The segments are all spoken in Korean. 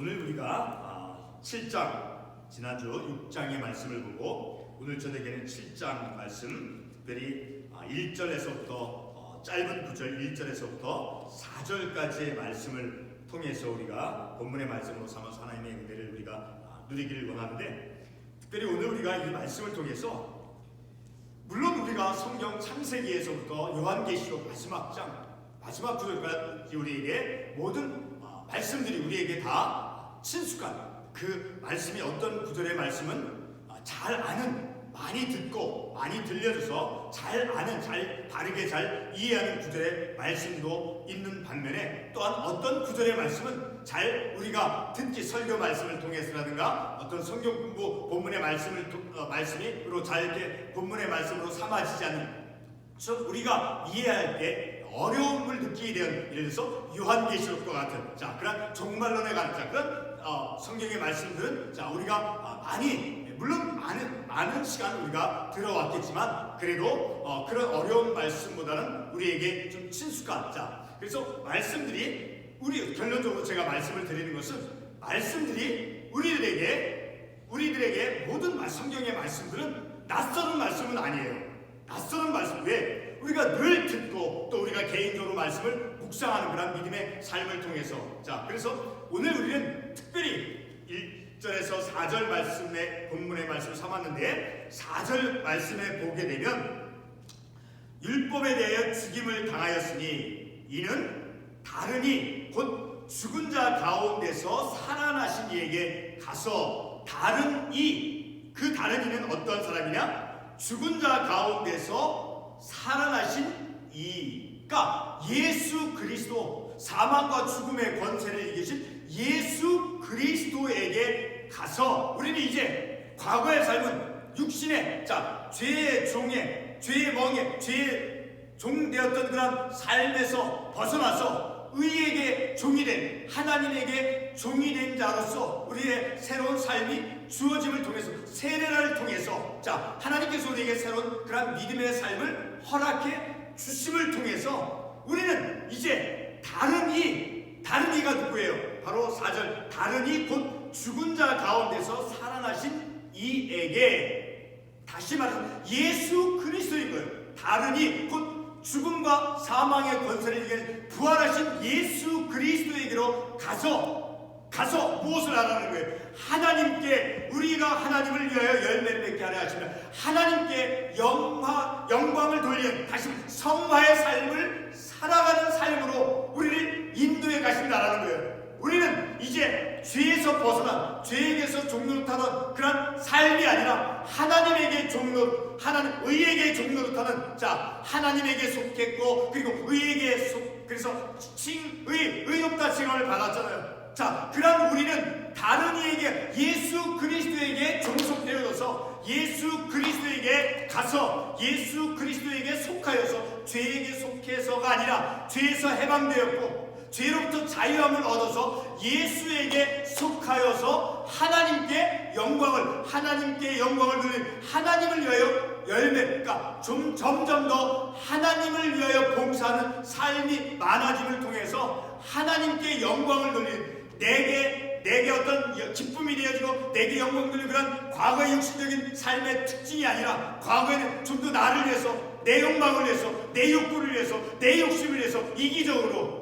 오늘 우리가 7장, 지난주 6장의 말씀을 보고 오늘 저녁에는 7장 말씀, 특별히 1절에서부터 짧은 구절 1절에서부터 4절까지의 말씀을 통해서 우리가 본문의 말씀으로 삼아서 하나님의 은혜를 우리가 누리기를 원하는데, 특별히 오늘 우리가 이 말씀을 통해서 물론 우리가 성경 창세기에서부터 요한계시록 마지막 장, 마지막 구절까지 우리에게 모든 말씀들이 우리에게 다 친숙한 그 말씀이, 어떤 구절의 말씀은 잘 아는, 많이 듣고 많이 들려줘서 잘 아는, 잘 바르게 잘 이해하는 구절의 말씀도 있는 반면에, 또한 어떤 구절의 말씀은 잘 우리가 듣기, 설교 말씀을 통해서라든가 어떤 성경 공부 본문의 말씀으로 잘 이렇게 본문의 말씀으로 삼아지지 않는, 우리가 이해할 때 어려움을 느끼게 되는, 예를 들어서 요한계시록과 같은 그런 종말론에 관한 그런 성경의 말씀들은 우리가 물론 많은 시간 우리가 들어왔겠지만 그래도 그런 어려운 말씀보다는 우리에게 좀 친숙한, 그래서 말씀들이, 결론적으로 제가 말씀을 드리는 것은 말씀들이 우리들에게 모든 성경의 말씀들은 낯설은 말씀은 아니에요. 낯설은 말씀, 왜? 우리가 늘 듣고 또 우리가 개인적으로 말씀을 묵상하는 그런 믿음의 삶을 통해서, 그래서 오늘 우리는 특별히 1절에서 4절 말씀의 본문의 말씀을 삼았는데, 4절 말씀에 보게 되면 율법에 대하여 죽임을 당하였으니 이는 다른이 곧 죽은 자 가운데서 살아나신 이에게 가서, 그 다른 이는 어떤 사람이냐? 죽은 자 가운데서 살아나신 이가 예수 그리스도, 사망과 죽음의 권세를 이기신 예수 그리스도에게 가서, 우리는 이제 과거의 삶은 육신의 죄의 종에, 죄의 멍에, 죄의 종되었던 그런 삶에서 벗어나서 의에게 종이 된, 하나님에게 종이 된 자로서 우리의 새로운 삶이 주어짐을 통해서, 세례를 통해서 하나님께서 우리에게 새로운 그런 믿음의 삶을 허락해 주심을 통해서 우리는 이제 다른 이가 누구예요? 바로 4절, 다른 이 곧 죽은 자 가운데서 살아나신 이에게, 다시 말해서 예수 그리스도인 거예요. 다른 이 곧 죽음과 사망의 권세를 이기는 부활하신 예수 그리스도에게로 가서 무엇을 하라는 거예요? 하나님께, 우리가 하나님을 위하여 열매를 맺게 하려 하시면 하나님께 영광을 돌리는, 다시 성화의 삶을 살아가는 삶으로 우리를 인도해 가신다라는 거예요. 우리는 이제 죄에서 벗어난, 죄에게서 종노릇하던 그런 삶이 아니라 하나님에게 의에게 종노릇하는 하나님에게 속했고, 그리고 의에게 그래서 의롭다 칭함을 받았잖아요. 그런 우리는 다른 이에게, 예수 그리스도에게 종속되어서 예수 그리스도에게 가서 예수 그리스도에게 속하여서, 죄에게 속해서가 아니라 죄에서 해방되었고 죄로부터 자유함을 얻어서 예수에게 속하여서 하나님께 영광을 누리는, 하나님을 위하여 열매, 점점 더 하나님을 위하여 봉사하는 삶이 많아짐을 통해서 하나님께 영광을 돌리는, 내게 어떤 기쁨이 되어지고 내게 영광을 돌리는 그런 과거의 육신적인 삶의 특징이 아니라, 과거에는 좀 더 나를 위해서, 내 욕망을 위해서, 내 욕구를 위해서, 내 욕심을 위해서 이기적으로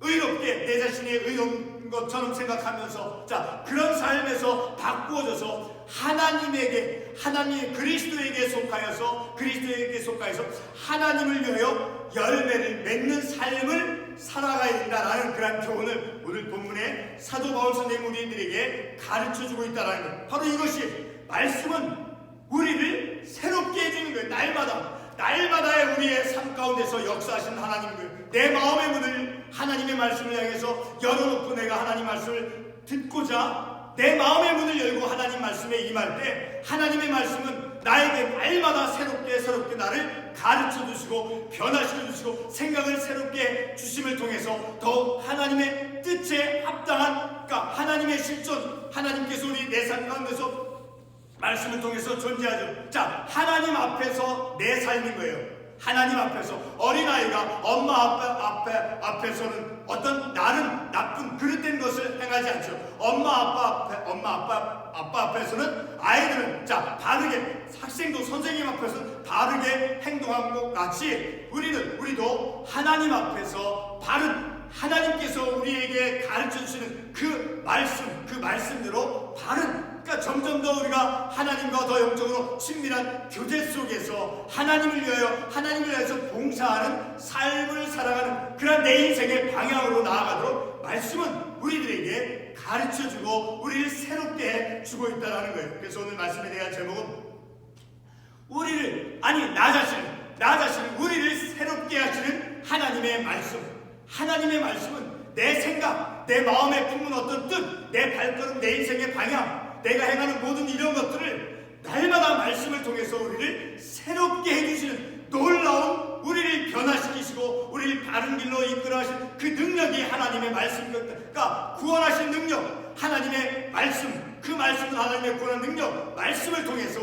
의롭게 내 자신이 의로운 것처럼 생각하면서 그런 삶에서 바꾸어져서 하나님 그리스도에게 속하여서 하나님을 위하여 열매를 맺는 삶을 살아가야 된다라는 그런 교훈을 오늘 본문에 사도 바울 선생님 우리들에게 가르쳐주고 있다라는 거예요. 바로 이것이, 말씀은 우리를 새롭게 해주는 거예요. 날마다의 우리의 삶 가운데서 역사하신 하나님을, 내 마음의 문을 하나님의 말씀을 향해서 열어놓고 내가 하나님 말씀을 듣고자 내 마음의 문을 열고 하나님 말씀에 임할 때, 하나님의 말씀은 나에게 날마다 새롭게 나를 가르쳐 주시고 변화시켜 주시고 생각을 새롭게 주심을 통해서 더욱 하나님의 뜻에 합당한, 하나님의 실존, 하나님께서 우리 내 삶 가운데서 말씀을 통해서 존재하죠. 하나님 앞에서 내 삶인 거예요. 하나님 앞에서, 어린아이가 엄마 아빠 앞에서는 어떤 나는 나쁜 그릇된 것을 행하지 않죠. 엄마 아빠 앞에서는 아이들은 바르게, 학생도 선생님 앞에서 바르게 행동한 것 같이 우리도 하나님 앞에서 바른, 하나님께서 우리에게 가르쳐 주시는 그 말씀대로 바른, 그러니까 점점 더 우리가 하나님과 더 영적으로 친밀한 교제 속에서 하나님을 위해서 봉사하는 삶을 살아가는 그런 내 인생의 방향으로 나아가도록 말씀은 우리들에게 가르쳐주고 우리를 새롭게 해주고 있다는 거예요. 그래서 오늘 말씀에 대한 제목은 나 자신 우리를 새롭게 하시는 하나님의 말씀은 내 생각, 내 마음에 품은 어떤 뜻, 내 발걸음, 내 인생의 방향, 내가 행하는 모든 이런 것들을 날마다 말씀을 통해서 우리를 새롭게 해주시는 놀라운, 우리를 변화시키시고 우리를 바른 길로 이끌어가신 그 능력이 하나님의 말씀이니까, 구원하신 능력, 하나님의 말씀, 그 말씀은 하나님의 구원한 능력, 말씀을 통해서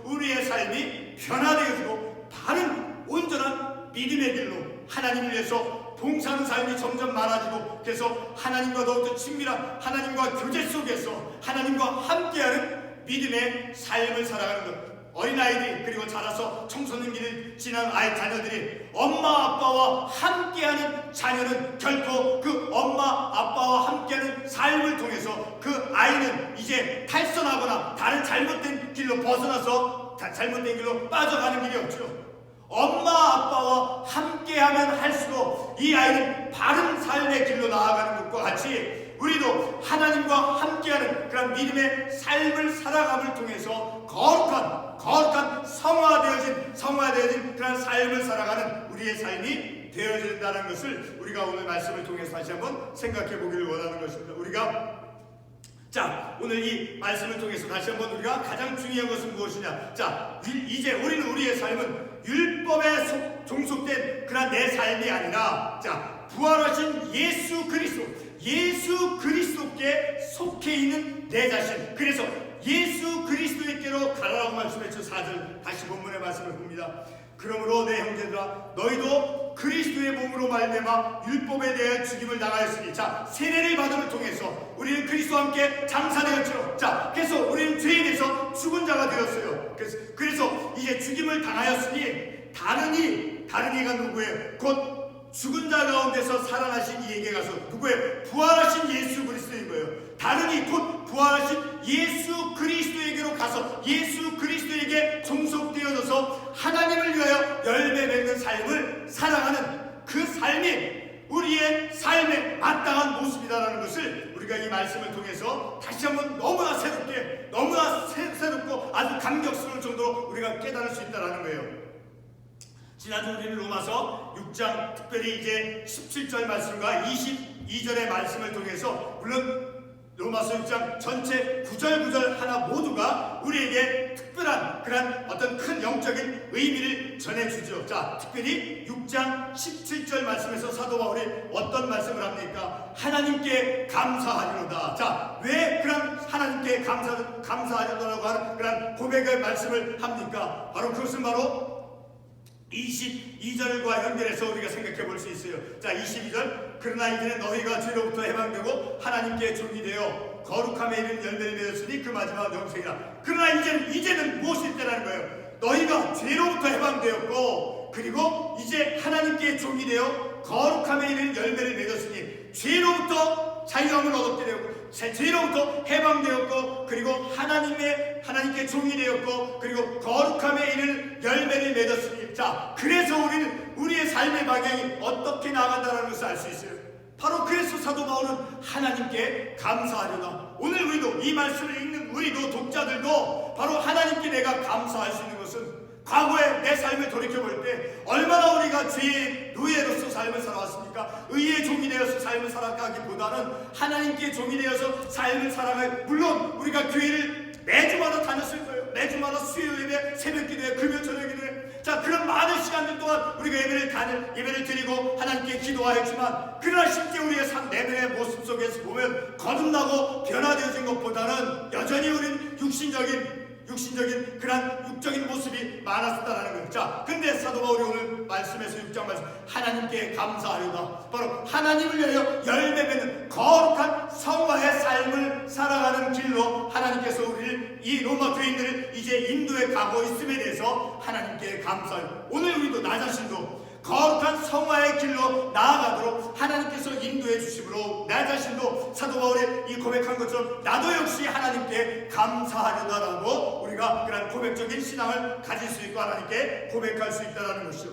우리의 삶이 변화되어지고 바른 온전한 믿음의 길로 하나님을 위해서 봉사하는 삶이 점점 많아지고, 그래서 하나님과 더욱더 친밀한, 하나님과 교제 속에서 하나님과 함께하는 믿음의 삶을 살아가는 것. 어린아이들이, 그리고 자라서 청소년기를 지난 자녀들이 엄마 아빠와 함께하는 자녀는 결코 그 엄마 아빠와 함께하는 삶을 통해서 그 아이는 이제 탈선하거나 다른 잘못된 길로 벗어나서 잘못된 길로 빠져가는 길이 없죠. 엄마 아빠와 함께하면 할수록 이 아이는 바른 삶의 길로 나아가는 것과 같이 우리도 하나님과 함께하는 그런 믿음의 삶을 살아감을 통해서 거룩한 성화되어진 그런 삶을 살아가는 우리의 삶이 되어진다는 것을 우리가 오늘 말씀을 통해서 다시 한번 생각해 보기를 원하는 것입니다. 오늘 이 말씀을 통해서 다시 한번 우리가 가장 중요한 것은 무엇이냐? 이제 우리의 삶은 율법에 종속된 그런 내 삶이 아니라 부활하신 예수 그리스도께 속해 있는 내 자신, 그래서 예수 그리스도께로 가라라고 말씀했죠. 4절 다시 본문의 말씀을 봅니다. 그러므로 내 형제들아, 너희도 그리스도의 몸으로 말미암아 율법에 대해 죽임을 당하였으니, 세례를 받음을 통해서 우리는 그리스도와 함께 장사되었죠. 그래서 우리는 죄에 대해서 죽은 자가 되었어요. 그래서 이제 죽임을 당하였으니 다른 이가 누구예요? 곧 죽은 자 가운데서 살아나신 이에게 가서, 누구예요? 부활하신 예수 그리스도인 거예요. 다른 이 곧 부활하신 예수 그리스도에게로 가서 예수 그리스도에게 종속되어져서 하나님을 위하여 열매 맺는 삶을 살아가는 그 삶이 우리의 삶에 마땅한 모습이다라는 것을 우리가 이 말씀을 통해서 다시 한번 너무나 새롭고 아주 감격스러울 정도로 우리가 깨달을 수 있다는 거예요. 지난주 우리는 로마서 6장, 특별히 이제 17절 말씀과 22절의 말씀을 통해서, 물론 로마서 6장 전체 구절 하나 모두가 우리에게 특별한 그런 어떤 큰 영적인 의미를 전해주죠. 특별히 6장 17절 말씀에서 사도 바울이 어떤 말씀을 합니까? 하나님께 감사하리로다. 왜 그런 하나님께 감사하리로다라고 하는 그런 고백의 말씀을 합니까? 그것은 바로 22절과 연결해서 우리가 생각해 볼 수 있어요. 22절, 그러나 이제는 너희가 죄로부터 해방되고 하나님께 종이 되어 거룩함에 이른 열매를 맺었으니 그 마지막 영생이라. 그러나 이제는 무엇이 있다는 거예요? 너희가 죄로부터 해방되었고, 그리고 이제 하나님께 종이 되어 거룩함에 이른 열매를 맺었으니, 죄로부터 자유함을 얻게 되었고, 죄로부터 해방되었고, 그리고 하나님께 종이 되었고, 그리고 거룩함에 이르는 열매를 맺었으니, 그래서 우리는 우리의 삶의 방향이 어떻게 나간다는 것을 알 수 있어요. 바로 그래서 사도 바울은 하나님께 감사하려다. 오늘 우리도 이 말씀을 읽는 우리도 독자들도 바로 하나님께 내가 감사할 수 있는 것은, 과거에 내 삶을 돌이켜볼 때 얼마나 우리가 죄의 노예로서 삶을 살아왔습니까? 의의 종이 되어서 삶을 살아가기보다는 하나님께 종이 되어서 삶을 살아갈, 물론 우리가 교회를 매주마다 다녔을 거예요. 매주마다 수요 예배, 새벽 기도회, 금요 저녁 기도회, 그런 많은 시간들 동안 우리가 예배를 드리고 하나님께 기도하였지만, 그러나 실제 우리의 내면의 모습 속에서 보면 거듭나고 변화되어진 것보다는 여전히 우리는 육신적인 육신적인 그런 육적인 모습이 많았었다는 거예요. 자, 근데 사도 바울이 오늘 말씀에서 6장 말씀 하나님께 감사하려다 바로 하나님을 위하여 열매 맺는 거룩한 성화의 삶을 살아가는 길로 하나님께서 우리를 이 로마 교인들을 이제 인도에 가고 있음에 대해서 하나님께 감사해요. 오늘 우리도 나 자신도 거룩한 성화의 길로 나아가도록 하나님께서 인도해 주심으로 나 자신도 사도 바울이 이 고백한 것처럼 나도 역시 하나님께 감사하려다라고 우리가 그런 고백적인 신앙을 가질 수 있고 하나님께 고백할 수 있다는 것이죠.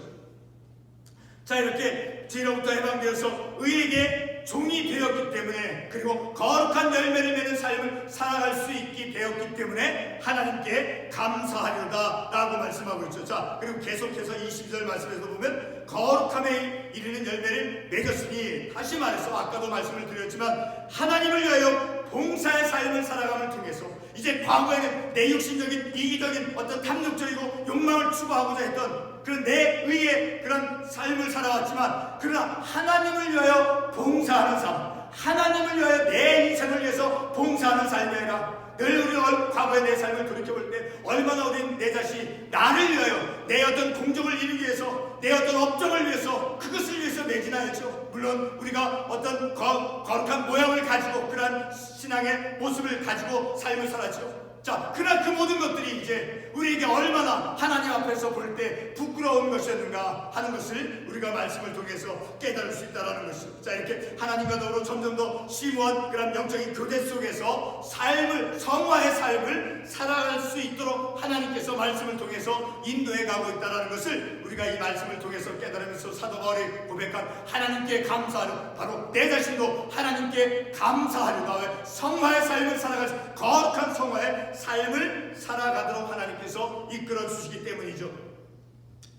자, 이렇게 죄로부터 해방되어서 의에게 종이 되었기 때문에 그리고 거룩한 열매를 맺는 삶을 살아갈 수 있게 되었기 때문에 하나님께 감사하려다 라고 말씀하고 있죠. 자, 그리고 계속해서 22절 말씀에서 보면 거룩함에 이르는 열매를 맺었으니, 다시 말해서 아까도 말씀을 드렸지만 하나님을 위하여 봉사의 삶을 살아감을 통해서 이제 과거에는 내 육신적인 이기적인 어떤 탐욕적이고 욕망을 추구하고자 했던 그런 내 의의 그런 삶을 살아왔지만, 그러나 하나님을 위하여 봉사하는 삶, 하나님을 위하여 내 인생을 위해서 봉사하는 삶이 아니라 늘 우리가 과거의 내 삶을 돌이켜볼 때 얼마나 우리는 내 자신이 나를 위하여 내 어떤 공적을 이루기 위해서 내 어떤 업적을 위해서 그것을 위해서 매진하였죠. 물론 우리가 어떤 거룩한 모양을 가지고 그러한 신앙의 모습을 가지고 삶을 살았죠. 자, 그러나 그 모든 것들이 이제 우리에게 얼마나 하나님 앞에서 볼 때 부끄러운 것이었는가 하는 것을 우리가 말씀을 통해서 깨달을 수 있다는 것이죠. 자, 이렇게 하나님과 더불어 점점 더 심오한 그런 영적인 교제 속에서 삶을, 성화의 삶을 살아갈 수 있도록 하나님께서 말씀을 통해서 인도해 가고 있다는 것을 우리가 이 말씀을 통해서 깨달으면서 사도 바울이 고백한 하나님께 감사하려, 바로 내 자신도 하나님께 감사하려다 성화의 삶을 살아갈 거룩한 성화의 삶을 살아가도록 하나님께서 이끌어 주시기 때문이죠.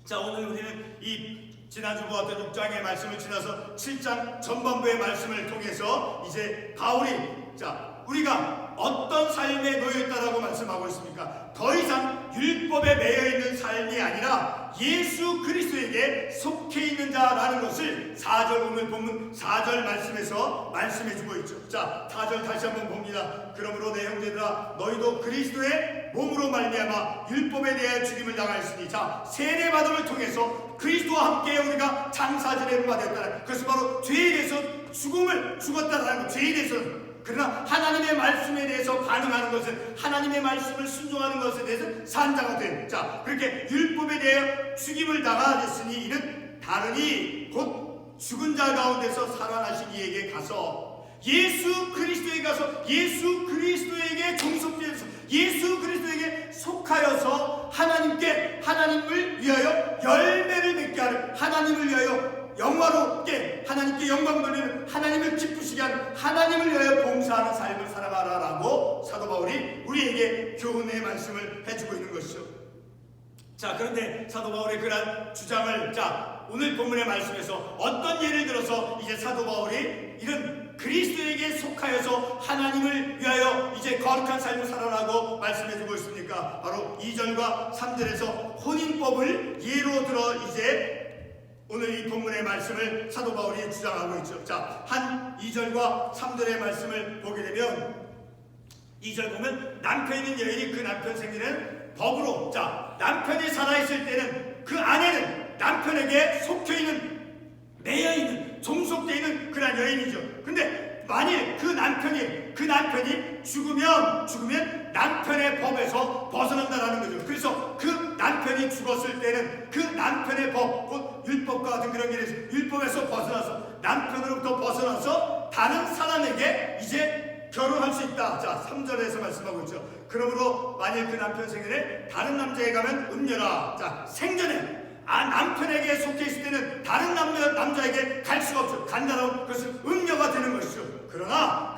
자, 오늘 우리는 이 지난주 보았던 6장의 말씀을 지나서 7장 전반부의 말씀을 통해서 이제 바울이 우리가 어떤 삶에 놓여있다라고 말씀하고 있습니까? 더 이상 율법에 매여있는 삶이 아니라 예수 그리스도에게 속해 있는 자라는 것을 4절 오늘 본문 4절 말씀에서 말씀해주고 있죠. 자, 4절 다시 한번 봅니다. 그러므로 내 형제들아, 너희도 그리스도의 몸으로 말미암아 율법에 대하여 죽임을 당하였으니, 자, 세례받음을 통해서 그리스도와 함께 우리가 장사지례를 받았다. 그것은 바로 죄에 대해서 죽었다라는 것, 죄에 대해서. 그러나 하나님의 말씀에 대해서 반응하는 것은, 하나님의 말씀을 순종하는 것에 대해서 산자가 된, 자, 그렇게 율법에 대해 죽임을 당하였으니 이는 다르니 곧 죽은 자 가운데서 살아나신 이에게 가서 예수 그리스도에게 가서 예수 그리스도에게 종속되어서 예수 그리스도에게 속하여서 하나님을 위하여 열매를 맺게 하는, 하나님을 위하여 영화롭게 하나님께 영광 돌리는, 하나님을 기쁘시게 하는, 하나님을 위하여 봉사하는 삶을 살아가라라고 사도 바울이 우리에게 교훈의 말씀을 해주고 있는 것이죠. 자, 그런데 사도 바울의 그러한 주장을, 자, 오늘 본문의 말씀에서 어떤 예를 들어서 이제 사도 바울이 이런 그리스도에게 속하여서 하나님을 위하여 이제 거룩한 삶을 살아라고 말씀해주고 있습니까? 바로 2절과 3절에서 혼인법을 예로 들어 이제 오늘 이 본문의 말씀을 사도 바울이 주장하고 있죠. 자, 한 2절과 3절의 말씀을 보게 되면 2절 보면 남편 있는 여인이 그 남편 생기는 법으로, 자, 남편이 살아있을 때는 그 아내는 남편에게 속혀있는, 매여있는, 종속되어 있는 그런 여인이죠. 근데 만일 그 남편이 죽으면 남편의 법에서 벗어난다라는 거죠. 그래서 그 남편이 죽었을 때는 그 남편의 법, 곧 율법과 같은 그런 길에서 율법에서 벗어나서 남편으로부터 벗어나서 다른 사람에게 이제 결혼할 수 있다. 자, 3절에서 말씀하고 있죠. 그러므로 만일 그 남편 생전에 다른 남자에 가면 음녀라. 자, 생전에 남편에게 속해 있을 때는 다른 남자에게 갈 수가 없죠. 간다라고 그것은 음녀가 되는 것이죠. 그러나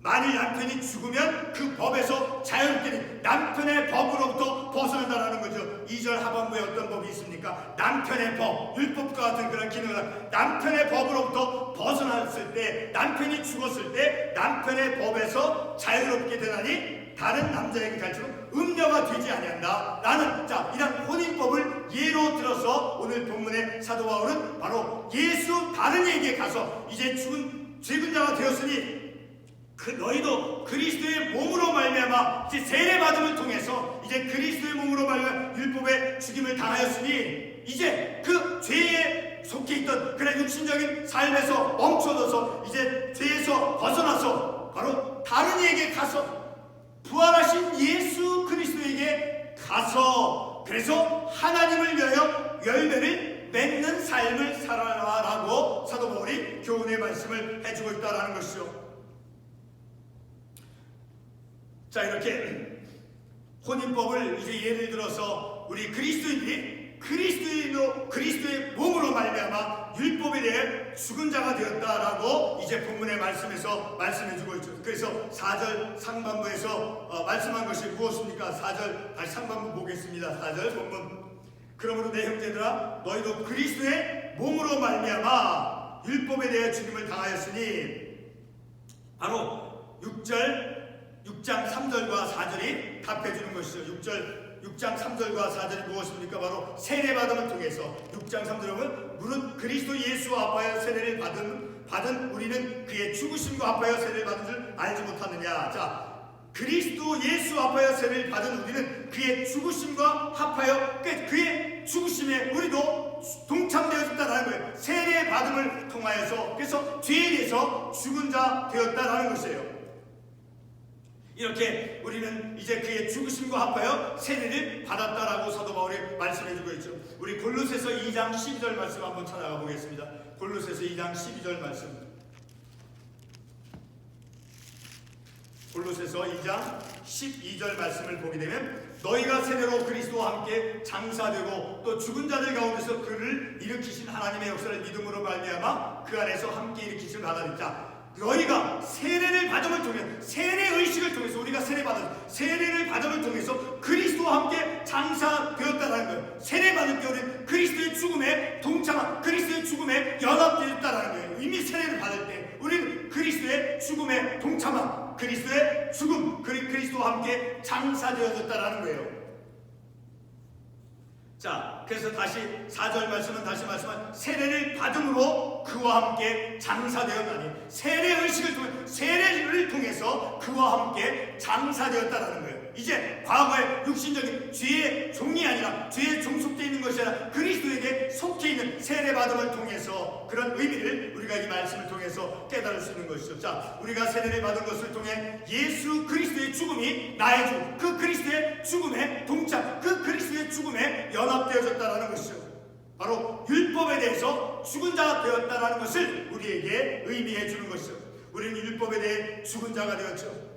만일 남편이 죽으면 그 법에서 자유롭게 남편의 법으로부터 벗어난다는 거죠. 2절 하반부에 어떤 법이 있습니까? 남편의 법, 율법과 같은 그런 기능을 남편의 법으로부터 벗어났을 때, 남편이 죽었을 때 남편의 법에서 자유롭게 되나니 다른 남자에게 갈수록 음녀가 되지 아니한다 라는, 자, 이런 혼인법을 예로 들어서 오늘 본문의 사도 바울은 바로 예수 다른 이에게 가서 이제 죽은 자가 되었으니 너희도 그리스도의 몸으로 말미암아 이제 세례 받음을 통해서 이제 그리스도의 몸으로 말미암아 율법의 죽임을 당하였으니 이제 그 죄에 속해 있던 그런 육신적인 삶에서 멈춰져서 이제 죄에서 벗어나서 바로 다른 이에게 가서 부활하신 예수 그리스도에게 가서 그래서 하나님을 위하여 열매를 맺는 삶을 살아라라고 사도 바울이 교훈의 말씀을 해주고 있다라는 것이죠. 자, 이렇게 혼인법을 이제 예를 들어서 우리 그리스도인이 그리스도의 몸으로 말미암아 율법에 대해 죽은 자가 되었다라고 이제 본문의 말씀에서 말씀해주고 있죠. 그래서 4절 상반부에서 말씀한 것이 무엇입니까? 4절 다시 상반부 보겠습니다. 4절 본문. 그러므로 내 형제들아 너희도 그리스도의 몸으로 말미암아 율법에 대해 죽임을 당하였으니 바로 6장 3절과 4절이 답해주는 것이죠. 6장 3절과 4절이 무엇입니까? 바로 세례받음을 통해서 6장 3절에 보면 무릇 그리스도 예수와 합하여 세례를 받은 우리는 그의 죽으심과 합하여 세례를 받은 줄 알지 못하느냐. 자, 그리스도 예수 합하여 세례를 받은 우리는 그의 죽으심과 합하여 그의 죽으심에 우리도 동참되었다라는 거예요. 세례 받음을 통하여서 그래서 죄에 대해서 죽은 자 되었다라는 것이에요. 이렇게 우리는 이제 그의 죽으심과 합하여 세례를 받았다라고 사도 바울이 말씀해주고 있죠. 우리 골로새서 2장 12절 말씀 한번 찾아가 보겠습니다. 골로새서 2장 12절 말씀. 골로새서 2장 12절 말씀을 보게 되면 너희가 세례로 그리스도와 함께 장사되고 또 죽은 자들 가운데서 그를 일으키신 하나님의 역사를 믿음으로 말미암아 그 안에서 함께 일으키심을 받았다. 자, 너희가 세례를 받음을 통해 세례 의식을 통해서 우리가 세례를 받음을 통해서 그리스도와 함께 장사되었다라는 거예요. 세례 받을 때 우리는 그리스도의 죽음에 동참한 그리스도의 죽음에 연합되었다라는 거예요. 이미 세례를 받을 때 우리는 그리스도의 죽음에 동참한 그리스도의 죽음 그리스도와 함께 장사되어졌다라는 거예요. 자, 그래서 다시 4절 말씀은 다시 말씀한 세례를 받음으로 그와 함께 장사되었나니 세례의식을 통해 세례를 통해서 그와 함께 장사되었다라는 거예요. 이제 과거의 육신적인 죄의 종이 아니라 죄에 종속되어 있는 것이 아니라 그리스도에게 속해 있는 세례받음을 통해서 그런 의미를 우리가 이 말씀을 통해서 깨달을 수 있는 것이죠. 자, 우리가 세례를 받은 것을 통해 예수 그리스도의 죽음이 나의 죽음, 그 그리스도의 죽음에 동참, 그 그리스도의 죽음에 연합되어졌다라는 것이죠. 바로 율법에 대해서 죽은 자가 되었다라는 것을 우리에게 의미해 주는 것이죠. 우리는 율법에 대해 죽은 자가 되었죠.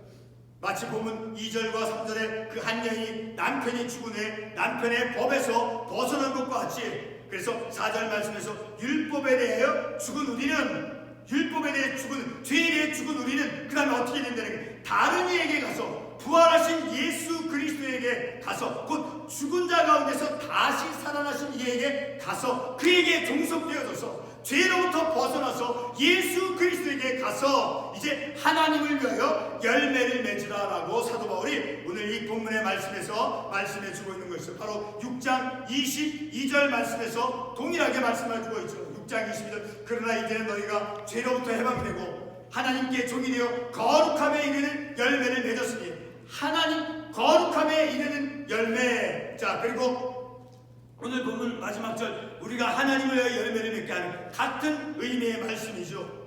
마치 보면 2절과 3절에 그 한 여인이 남편이 죽은 후에 남편의 법에서 벗어난 것과 같이 그래서 4절 말씀에서 율법에 대하여 죽은 우리는 율법에 대해 죽은 죄에 대해 죽은 우리는 그 다음에 어떻게 된다는 게 다른 이에게 가서 부활하신 예수 그리스도에게 가서 곧 죽은 자 가운데서 다시 살아나신 이에게 가서 그에게 종속되어져서 죄로부터 벗어나서 예수 그리스도에게 가서 이제 하나님을 위하여 열매를 맺으라라고 사도 바울이 오늘 이 본문의 말씀에서 말씀해 주고 있는 것이죠. 바로 6장 22절 말씀에서 동일하게 말씀해 주고 있죠. 6장 22절 그러나 이제는 너희가 죄로부터 해방되고 하나님께 종이 되어 거룩함에 이르는 열매를 맺었으니 하나님 거룩함에 이르는 열매. 자, 그리고 오늘 본문 마지막 절 우리가 하나님을 위하여 열매를 맺게 하는 같은 의미의 말씀이죠.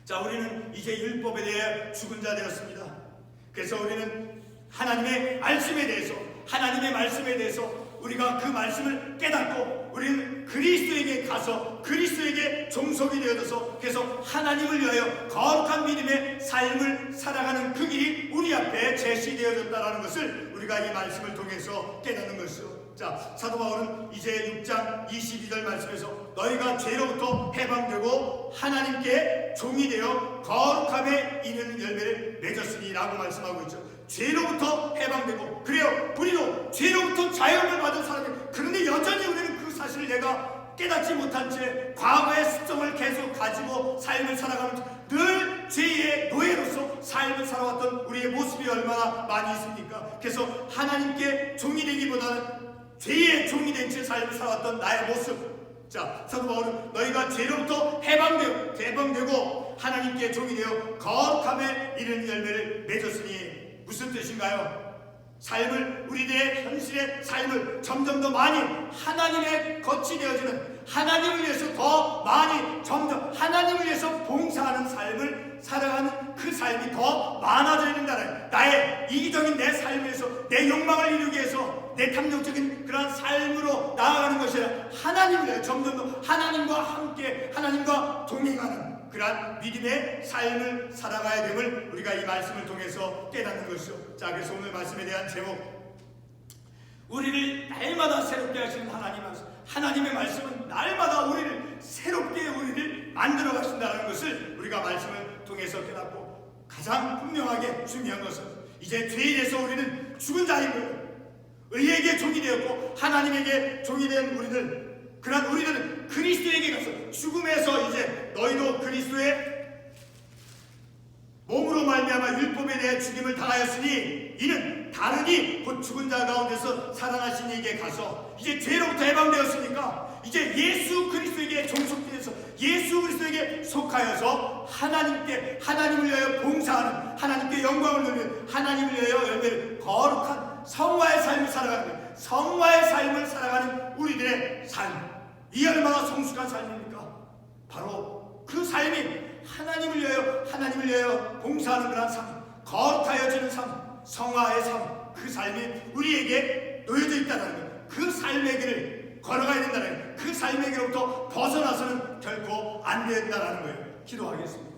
자, 우리는 이제 율법에 대해 죽은 자 되었습니다. 그래서 우리는 하나님의 말씀에 대해서 하나님의 말씀에 대해서 우리가 그 말씀을 깨닫고 우리는 그리스도에게 가서 그리스도에게 종속이 되어져서 그래서 하나님을 위하여 거룩한 믿음의 삶을 살아가는 그 길이 우리 앞에 제시되어졌다는 것을 우리가 이 말씀을 통해서 깨닫는 것이죠. 자, 사도 바울은 이제 6장 22절 말씀에서 너희가 죄로부터 해방되고 하나님께 종이 되어 거룩함에 이르는 열매를 맺었으니 라고 말씀하고 있죠. 죄로부터 해방되고 그래요. 우리도 죄로부터 자유를 받은 사람이에요. 그런데 여전히 우리는 그 사실을 내가 깨닫지 못한 채 과거의 습성을 계속 가지고 삶을 살아가는 늘 죄의 노예로서 삶을 살아왔던 우리의 모습이 얼마나 많이 있습니까? 그래서 하나님께 종이 되기보다는 죄의 종이 된 채 삶을 살아왔던 나의 모습. 자, 사도 바울은 너희가 죄로부터 해방되고 하나님께 종이 되어 거룩함에 이르는 열매를 맺었으니 무슨 뜻인가요? 삶을, 우리들의 현실의 삶을 점점 더 많이 하나님의 겉이 되어지는, 하나님을 위해서 더 많이 점점 하나님을 위해서 봉사하는 삶을 살아가는 그 삶이 더 많아져야 된다는, 나의 이기적인 내 삶에서 내 욕망을 이루기 위해서 내 탐욕적인 그런 삶으로 나아가는 것이 아니라 하나님을 위해 점점 더 하나님과 함께 하나님과 동행하는 그러한 믿음의 삶을 살아가야 됨을 우리가 이 말씀을 통해서 깨닫는 것이죠. 자, 그래서 오늘 말씀에 대한 제목, 우리를 날마다 새롭게 하시는 하나님의 말씀은 날마다 우리를 새롭게 우리를 만들어 가신다는 것을 우리가 말씀을 통해서 깨닫고, 가장 분명하게 중요한 것은 이제 죄에 대해서 우리는 죽은 자인 거예요. 의에게 종이 되었고 하나님에게 종이 된 우리들, 그러한 우리들은 그리스도에게 가서 죽음에서 이제 너희도 그리스도의 몸으로 말미암아 율법에 대해 죽임을 당하였으니 이는 다르니 곧 죽은 자 가운데서 살아나신 이에게 가서 이제 죄로부터 해방되었으니까 이제 예수 그리스도에게 종속되어서 예수 그리스도에게 속하여서 하나님을 위하여 봉사하는, 하나님께 영광을 돌리는, 하나님을 위하여 열매를 거룩한 성화의 삶을 살아가는 거예요. 성화의 삶을 살아가는 우리들의 삶, 이 얼마나 성숙한 삶입니까? 바로 그 삶이 하나님을 위하여 봉사하는 그런 삶, 거룩하여지는 삶, 성화의 삶, 그 삶이 우리에게 놓여져 있다는 거예요. 그 삶의 길을 걸어가야 된다는 거예요. 그 삶의 길로부터 벗어나서는 결코 안 된다는 거예요. 기도하겠습니다.